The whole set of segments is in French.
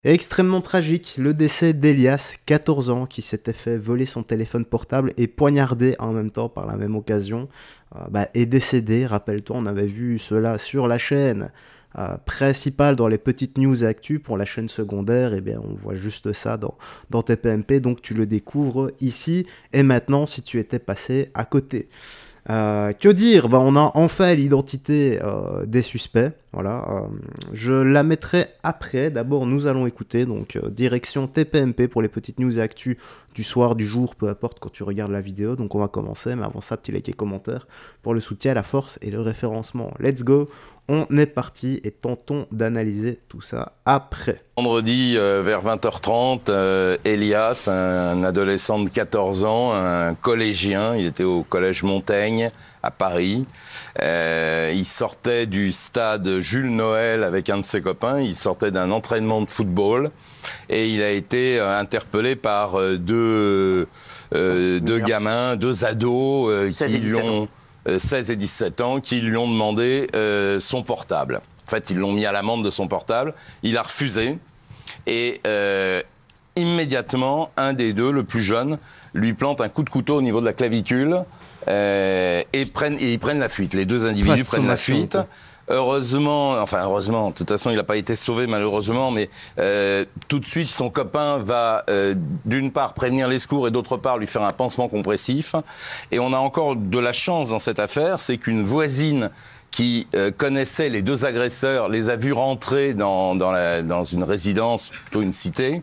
Et extrêmement tragique, le décès d'Elias, 14 ans, qui s'était fait voler son téléphone portable et poignarder en même temps par la même occasion, est décédé. Rappelle-toi, on avait vu cela sur la chaîne principale dans les petites news et actus. Pour la chaîne secondaire, eh bien, on voit juste ça dans TPMP, donc tu le découvres ici et maintenant si tu étais passé à côté. Que dire, on a enfin l'identité des suspects. Voilà, je la mettrai après. D'abord, nous allons écouter. Donc, direction TPMP pour les petites news et actus du soir, du jour, peu importe quand tu regardes la vidéo. Donc, on va commencer. Mais avant ça, petit like et commentaire pour le soutien, la force et le référencement. Let's go. On est parti et tentons d'analyser tout ça après. Vendredi, vers 20h30, Elias, un adolescent de 14 ans, un collégien, il était au collège Montaigne à Paris. Il sortait du stade Jules Noël avec un de ses copains, il sortait d'un entraînement de football et il a été interpellé par deux gamins, deux ados qui lui ont... 16 et 17 ans, qui lui ont demandé son portable. En fait, ils l'ont mis à l'amende de son portable. Il a refusé. Et immédiatement, un des deux, le plus jeune, lui plante un coup de couteau au niveau de la clavicule et ils prennent la fuite. Les deux individus prennent la fuite. Heureusement, de toute façon, il n'a pas été sauvé malheureusement, mais tout de suite, son copain va d'une part prévenir les secours et d'autre part lui faire un pansement compressif. Et on a encore de la chance dans cette affaire, c'est qu'une voisine qui connaissait les deux agresseurs les a vus rentrer dans une résidence, plutôt une cité.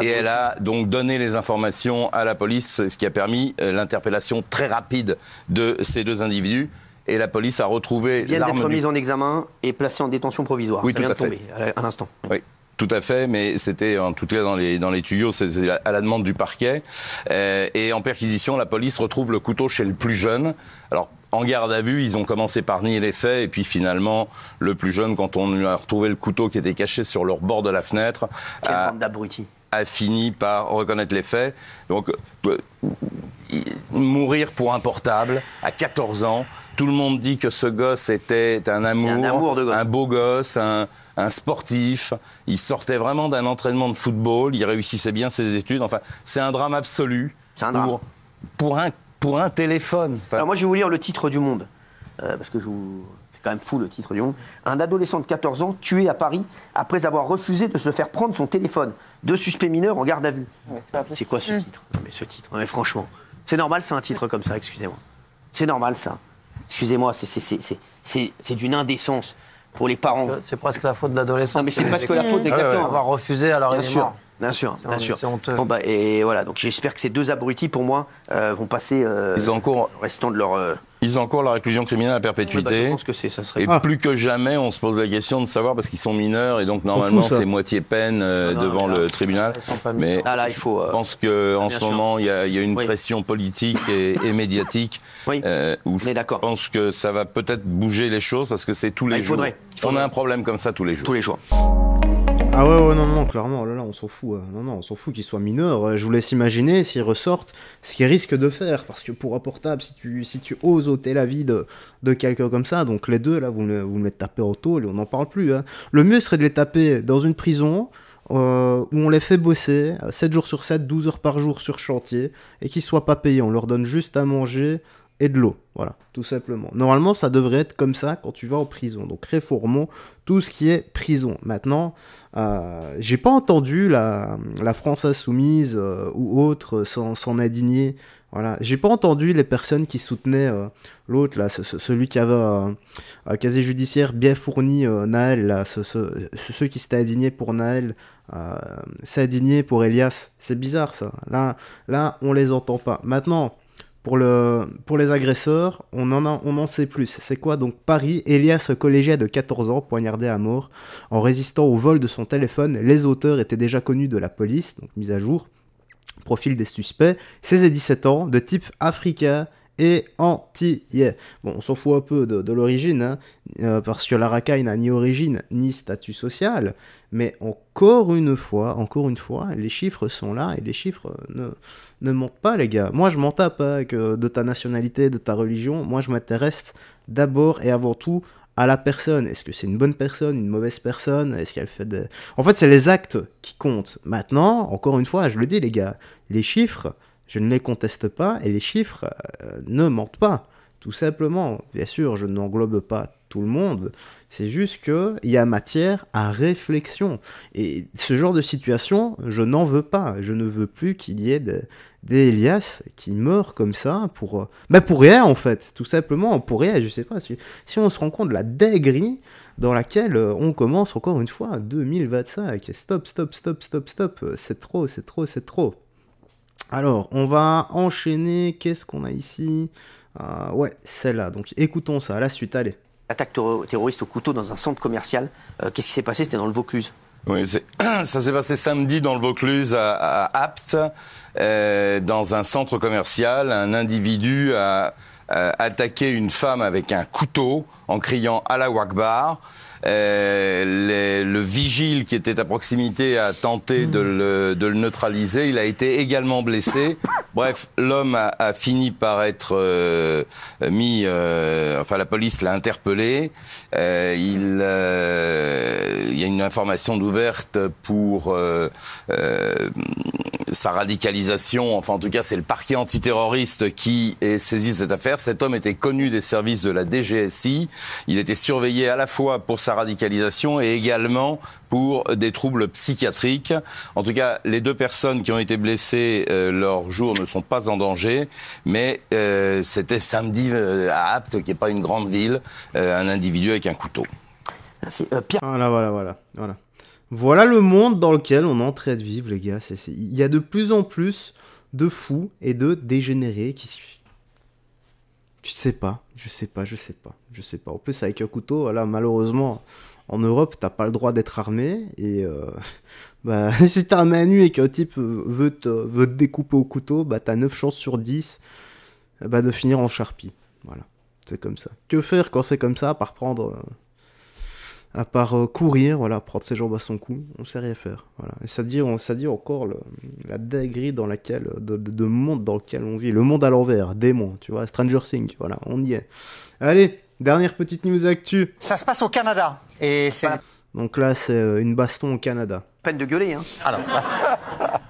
Et elle a donc donné les informations à la police, ce qui a permis l'interpellation très rapide de ces deux individus. Et la police a retrouvé l'arme. Viennent d'être mise en examen et placée en détention provisoire. Oui, ça vient de tomber à l'instant. Oui, tout à fait, mais c'était en tout cas dans les tuyaux, c'est à la demande du parquet. Et en perquisition, la police retrouve le couteau chez le plus jeune. Alors, en garde à vue, ils ont commencé par nier les faits, et puis finalement, le plus jeune, quand on a retrouvé le couteau qui était caché sur le rebord de la fenêtre, a fini par reconnaître les faits. Donc, mourir pour un portable à 14 ans, tout le monde dit que ce gosse était un amour de gosse. Un beau gosse, un sportif. Il sortait vraiment d'un entraînement de football, il réussissait bien ses études. Enfin, c'est un drame absolu. C'est un drame. Pour un téléphone. Enfin, alors moi, je vais vous lire le titre du Monde, parce que c'est quand même fou le titre du Monde. Un adolescent de 14 ans tué à Paris après avoir refusé de se faire prendre son téléphone. 2 suspects mineurs en garde à vue. C'est quoi ce titre? Non, mais ce titre, mais franchement, c'est normal, c'est un titre comme ça, excusez-moi. C'est normal, ça. Excusez-moi, c'est d'une indécence pour les parents. C'est presque la faute de l'adolescent. Non, mais c'est presque la faute des capteurs. Avoir refusé, alors il est mort. Bien sûr. C'est honteux. Bon, et voilà, donc j'espère que ces deux abrutis, pour moi, vont passer restant de leur... Ils encourent la réclusion criminelle à perpétuité. Je pense que ça serait... Et plus que jamais, on se pose la question de savoir, parce qu'ils sont mineurs, et donc normalement c'est moitié peine devant le tribunal. Mais là, il faut, je pense qu'en ce moment, il y a une pression politique et médiatique. Oui, où je pense que ça va peut-être bouger les choses, parce que c'est tous les jours. On a un problème comme ça tous les jours. Tous les jours. Ah ouais, non, clairement, là, on s'en fout. Non, on s'en fout qu'ils soient mineurs. Je vous laisse imaginer s'ils ressortent ce qu'ils risquent de faire. Parce que pour un portable, si tu oses ôter la vie de quelqu'un comme ça, donc les deux, là, vous me les tapez en tôle et on n'en parle plus. Hein. Le mieux serait de les taper dans une prison où on les fait bosser 7 jours sur 7, 12 heures par jour sur chantier et qu'ils soient pas payés. On leur donne juste à manger et de l'eau, voilà, tout simplement. Normalement, ça devrait être comme ça quand tu vas en prison. Donc réformons tout ce qui est prison. Maintenant, j'ai pas entendu la France Insoumise ou autre s'en indigner. Voilà, j'ai pas entendu les personnes qui soutenaient l'autre là, celui qui avait un casier judiciaire bien fourni, Naël là, ceux qui s'étaient indignés pour Naël, s'indigner pour Elias. C'est bizarre ça. Là, on les entend pas. Maintenant. Pour les agresseurs, on en sait plus. C'est quoi donc Paris, Elias, collégien de 14 ans, poignardé à mort. En résistant au vol de son téléphone, les auteurs étaient déjà connus de la police, donc mise à jour. Profil des suspects, 16 et 17 ans, de type africain et antillais. Bon, on s'en fout un peu de l'origine, hein, parce que la racaille n'a ni origine ni statut social. Mais encore une fois, les chiffres sont là et les chiffres ne mentent pas, les gars. Moi, je m'en tape de ta nationalité, de ta religion. Moi, je m'intéresse d'abord et avant tout à la personne. Est-ce que c'est une bonne personne, une mauvaise personne? Est-ce qu'elle fait des... En fait, c'est les actes qui comptent. Maintenant, encore une fois, je le dis les gars, les chiffres, je ne les conteste pas et les chiffres ne mentent pas. Tout simplement, bien sûr, je n'englobe pas tout le monde, c'est juste qu'il y a matière à réflexion. Et ce genre de situation, je n'en veux pas. Je ne veux plus qu'il y ait des Elias qui meurent comme ça pour rien en fait, tout simplement, pour rien. Je sais pas, si on se rend compte de la dinguerie dans laquelle on commence encore une fois 2025. Stop, c'est trop, c'est trop, c'est trop. Alors, on va enchaîner, qu'est-ce qu'on a ici? Ouais, celle-là, donc écoutons ça, à la suite, allez. Attaque terroriste au couteau dans un centre commercial. Qu'est-ce qui s'est passé? C'était dans le Vaucluse. Oui, ça s'est passé samedi dans le Vaucluse à Apt, dans un centre commercial. Un individu a attaqué une femme avec un couteau en criant Allahu Akbar. Le vigile qui était à proximité a tenté de le neutraliser. Il a été également blessé. Bref, l'homme a fini par être mis... enfin, la police l'a interpellé. Il y a une information ouverte pour sa radicalisation. Enfin, en tout cas, c'est le parquet antiterroriste qui est saisi de cette affaire. Cet homme était connu des services de la DGSI. Il était surveillé à la fois pour sa radicalisation et également pour des troubles psychiatriques. En tout cas, les deux personnes qui ont été blessées, leurs jours ne sont pas en danger, mais c'était samedi à Apt, qui n'est pas une grande ville, un individu avec un couteau. Merci. Pierre. Voilà. Voilà le monde dans lequel on est en train de vivre, les gars. Il y a de plus en plus de fous et de dégénérés qui... Je sais pas. En plus, avec un couteau, là, malheureusement, en Europe, t'as pas le droit d'être armé. Et si t'es armé à nu et qu'un type veut te découper au couteau, t'as 9 chances sur 10 de finir en charpie. Voilà, c'est comme ça. Que faire quand c'est comme ça, à part courir, voilà, prendre ses jambes à son cou, on sait rien faire. Voilà. Et ça dit encore la dinguerie dans laquelle, de monde dans lequel on vit. Le monde à l'envers, démon, tu vois, Stranger Things, voilà, on y est. Allez, dernière petite news actu. Ça se passe au Canada. Et c'est... Donc là, c'est une baston au Canada. Peine de gueuler, hein. Alors,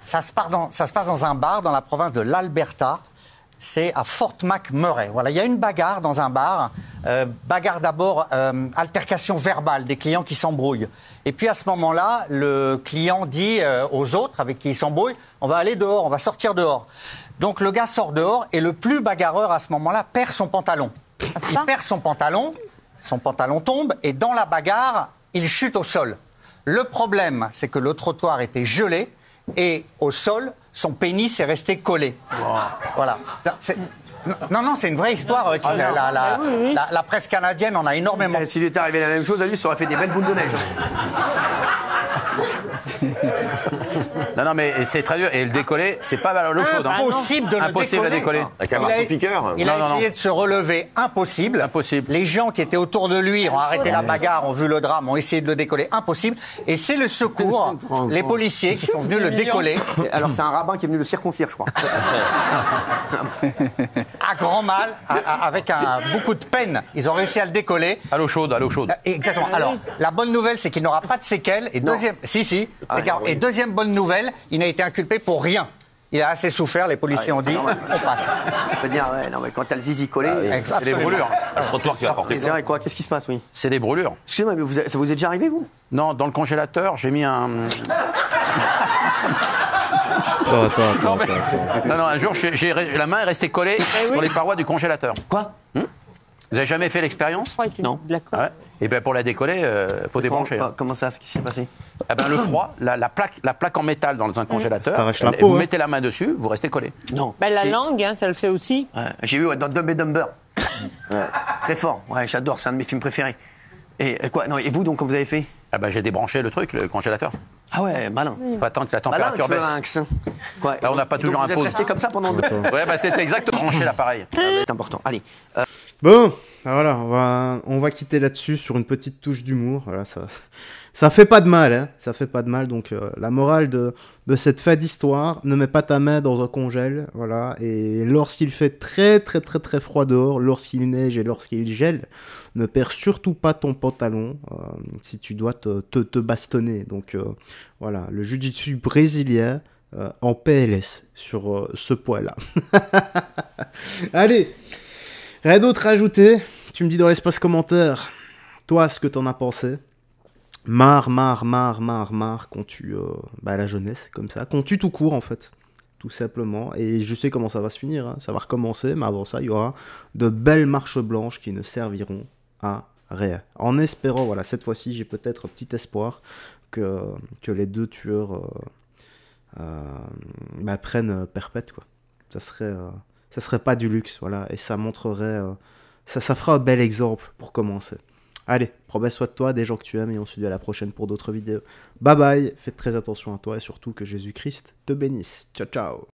ça se passe dans un bar dans la province de l'Alberta. C'est à Fort McMurray. Voilà, il y a une bagarre dans un bar. Bagarre d'abord, altercation verbale, des clients qui s'embrouillent. Et puis à ce moment-là, le client dit aux autres avec qui il s'embrouille, on va aller dehors, on va sortir dehors. Donc le gars sort dehors et le plus bagarreur à ce moment-là perd son pantalon. Il perd son pantalon tombe et dans la bagarre, il chute au sol. Le problème, c'est que le trottoir était gelé et au sol, son pénis est resté collé. Wow. Voilà. Non, c'est une vraie histoire. La presse canadienne en a énormément. S'il lui était arrivé la même chose à lui, ça aurait fait des belles boules de neige. Non, mais c'est très dur. Et le décoller, c'est pas mal à l'eau chaude. Impossible de le impossible décoller. À décoller. Il a essayé de se relever. Impossible. Les gens qui étaient autour de lui ont arrêté la bagarre, ont vu le drame, ont essayé de le décoller. Impossible. Et c'est le secours, les policiers qui sont venus le décoller. Alors c'est un rabbin qui est venu le circoncire, je crois. À grand mal, avec beaucoup de peine, ils ont réussi à le décoller. À l'eau chaude. Exactement. Alors, la bonne nouvelle, c'est qu'il n'aura pas de séquelles. Et deuxième, et deuxième bonne nouvelle, il n'a été inculpé pour rien. Il a assez souffert, les policiers ont dit, on passe. On peut dire, quand t'as le zizi collé... c'est des brûlures. Le trottoir qui va porter. C'est vrai, quoi? Qu'est-ce qui se passe, oui? C'est des brûlures. Excusez-moi, mais ça vous est déjà arrivé, vous? Non, dans le congélateur, j'ai mis un... Attends. Non, un jour, la main est restée collée sur les parois du congélateur. Quoi? Vous avez jamais fait l'expérience? Non. Ouais. Et bien pour la décoller, faut débrancher. Comment ça? Qu'est-ce qui s'est passé? Le froid, la plaque en métal dans un congélateur, t'arrache la peau, vous mettez la main dessus, vous restez collé. Non. La langue, ça le fait aussi. Ouais. J'ai vu dans Dumb and Dumber. Très fort. Ouais, j'adore, c'est un de mes films préférés. Et quoi? Non, et vous, donc, quand vous avez fait? J'ai débranché le congélateur. Ah ouais, malin. Il faut attendre que la température baisse. Quoi, on n'a pas toujours un pause. Vous êtes resté comme ça pendant... Ouais, c'était exactement branché l'appareil. C'est important. Allez. Bon, bah voilà, on va quitter là-dessus sur une petite touche d'humour. Voilà, ça fait pas de mal, hein. Ça fait pas de mal. Donc la morale de cette fin d'histoire, ne mets pas ta main dans un congèle, voilà. Et lorsqu'il fait très très très très froid dehors, lorsqu'il neige et lorsqu'il gèle, ne perds surtout pas ton pantalon si tu dois te bastonner. Donc voilà, le jiu-jitsu brésilien en PLS sur ce point-là. Allez. Rien d'autre à ajouter. Tu me dis dans l'espace commentaire, toi, ce que t'en as pensé. Marre, qu'on tue la jeunesse, comme ça. Qu'on tue tout court, en fait. Tout simplement. Et je sais comment ça va se finir. Hein. Ça va recommencer, mais avant ça, il y aura de belles marches blanches qui ne serviront à rien. En espérant, voilà, cette fois-ci, j'ai peut-être un petit espoir que les deux tueurs prennent perpète, quoi. Ça serait pas du luxe, voilà, et ça montrerait, ça fera un bel exemple pour commencer. Allez, prends bien soin de toi, des gens que tu aimes, et on se dit à la prochaine pour d'autres vidéos. Bye bye, faites très attention à toi, et surtout que Jésus-Christ te bénisse. Ciao, ciao.